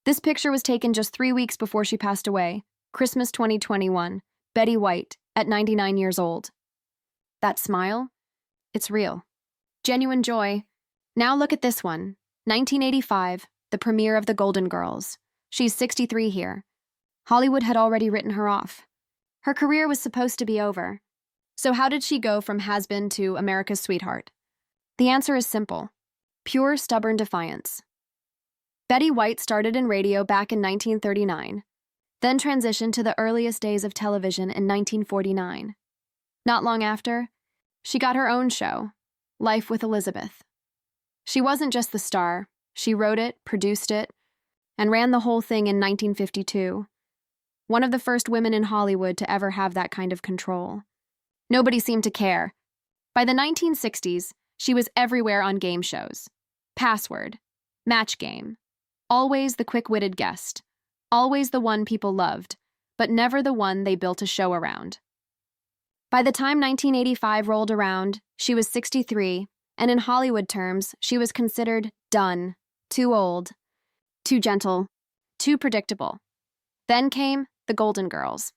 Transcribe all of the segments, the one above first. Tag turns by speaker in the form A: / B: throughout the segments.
A: This picture was taken just 3 weeks before she passed away, Christmas 2021, Betty White, at 99 years old. That smile? It's real. Genuine joy. Now look at this one, 1985, the premiere of The Golden Girls. She's 63 here. Hollywood had already written her off. Her career was supposed to be over. So how did she go from has-been to America's sweetheart? The answer is simple. Pure, stubborn defiance. Betty White started in radio back in 1939, then transitioned to the earliest days of television in 1949. Not long after, she got her own show, Life with Elizabeth. She wasn't just the star. She wrote it, produced it, and ran the whole thing in 1952. One of the first women in Hollywood to ever have that kind of control. Nobody seemed to care. By the 1960s, she was everywhere on game shows. Password, Match Game. Always the quick-witted guest. Always the one people loved, but never the one they built a show around. By the time 1985 rolled around, she was 63, and in Hollywood terms, she was considered done, too old, too gentle, too predictable. Then came The Golden Girls.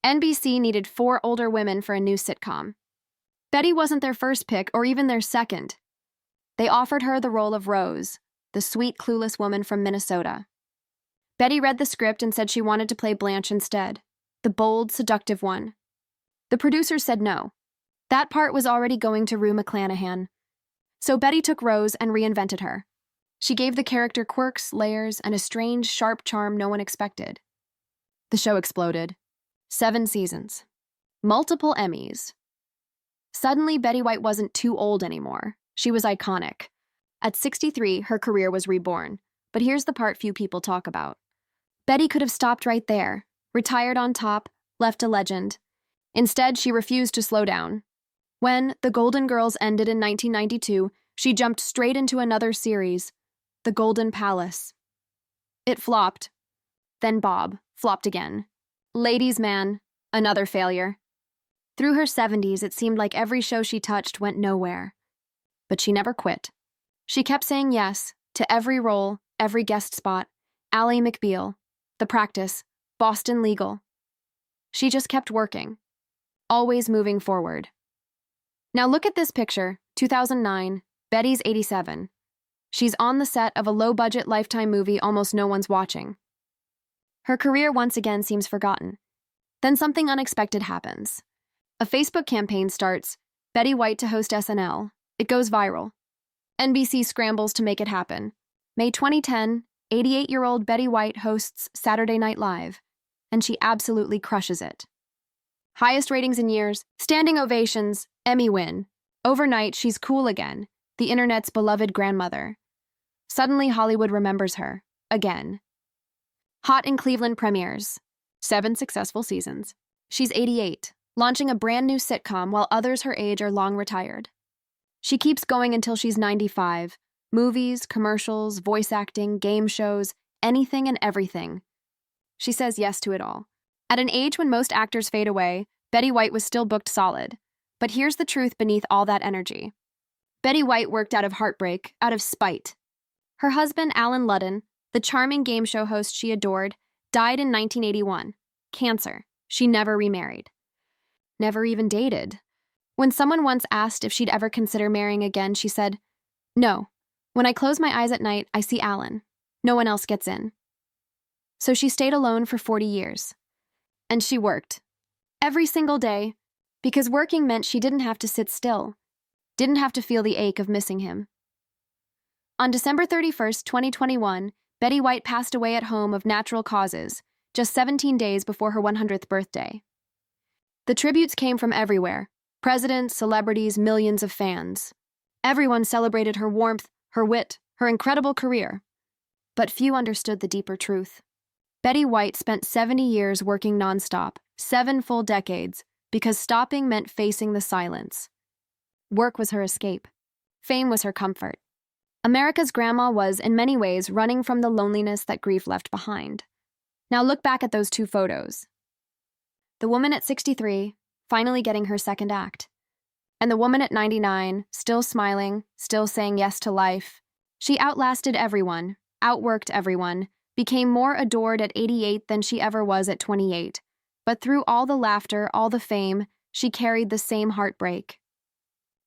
A: NBC needed 4 older women for a new sitcom. Betty wasn't their first pick or even their second. They offered her the role of Rose, the sweet, clueless woman from Minnesota. Betty read the script and said she wanted to play Blanche instead, the bold, seductive one. The producers said no. That part was already going to Rue McClanahan. So Betty took Rose and reinvented her. She gave the character quirks, layers, and a strange, sharp charm no one expected. The show exploded. 7 seasons. Multiple Emmys. Suddenly, Betty White wasn't too old anymore. She was iconic. At 63, her career was reborn. But here's the part few people talk about. Betty could have stopped right there, retired on top, left a legend. Instead, she refused to slow down. When The Golden Girls ended in 1992, she jumped straight into another series, The Golden Palace. It flopped. Then Bob flopped again. Ladies' Man, another failure. Through her 70s, it seemed like every show she touched went nowhere. But she never quit. She kept saying yes to every role, every guest spot, Ally McBeal, The Practice, Boston Legal. She just kept working, always moving forward. Now look at this picture, 2009, Betty's 87. She's on the set of a low-budget Lifetime movie almost no one's watching. Her career once again seems forgotten. Then something unexpected happens. A Facebook campaign starts, Betty White to host SNL. It goes viral. NBC scrambles to make it happen. May 2010, 88-year-old Betty White hosts Saturday Night Live, and she absolutely crushes it. Highest ratings in years, standing ovations, Emmy win. Overnight, she's cool again, the internet's beloved grandmother. Suddenly, Hollywood remembers her, again. Hot in Cleveland premieres. 7 successful seasons. She's 88, launching a brand new sitcom while others her age are long retired. She keeps going until she's 95. Movies, commercials, voice acting, game shows, anything and everything. She says yes to it all. At an age when most actors fade away, Betty White was still booked solid. But here's the truth beneath all that energy. Betty White worked out of heartbreak, out of spite. Her husband, Alan Ludden, the charming game show host she adored, died in 1981. Cancer. She never remarried. Never even dated. When someone once asked if she'd ever consider marrying again, she said, "No. When I close my eyes at night, I see Alan. No one else gets in." So she stayed alone for 40 years. And she worked. Every single day. Because working meant she didn't have to sit still. Didn't have to feel the ache of missing him. On December 31st, 2021, Betty White passed away at home of natural causes, just 17 days before her 100th birthday. The tributes came from everywhere. Presidents, celebrities, millions of fans. Everyone celebrated her warmth, her wit, her incredible career. But few understood the deeper truth. Betty White spent 70 years working nonstop, 7 full decades, because stopping meant facing the silence. Work was her escape. Fame was her comfort. America's grandma was, in many ways, running from the loneliness that grief left behind. Now look back at those 2 photos. The woman at 63, finally getting her second act. And the woman at 99, still smiling, still saying yes to life. She outlasted everyone, outworked everyone, became more adored at 88 than she ever was at 28. But through all the laughter, all the fame, she carried the same heartbreak.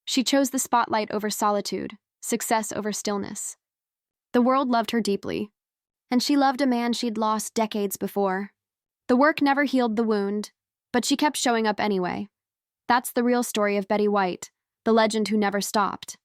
A: She chose the spotlight over solitude, success over stillness. The world loved her deeply, and she loved a man she'd lost decades before. The work never healed the wound, but she kept showing up anyway. That's the real story of Betty White, the legend who never stopped.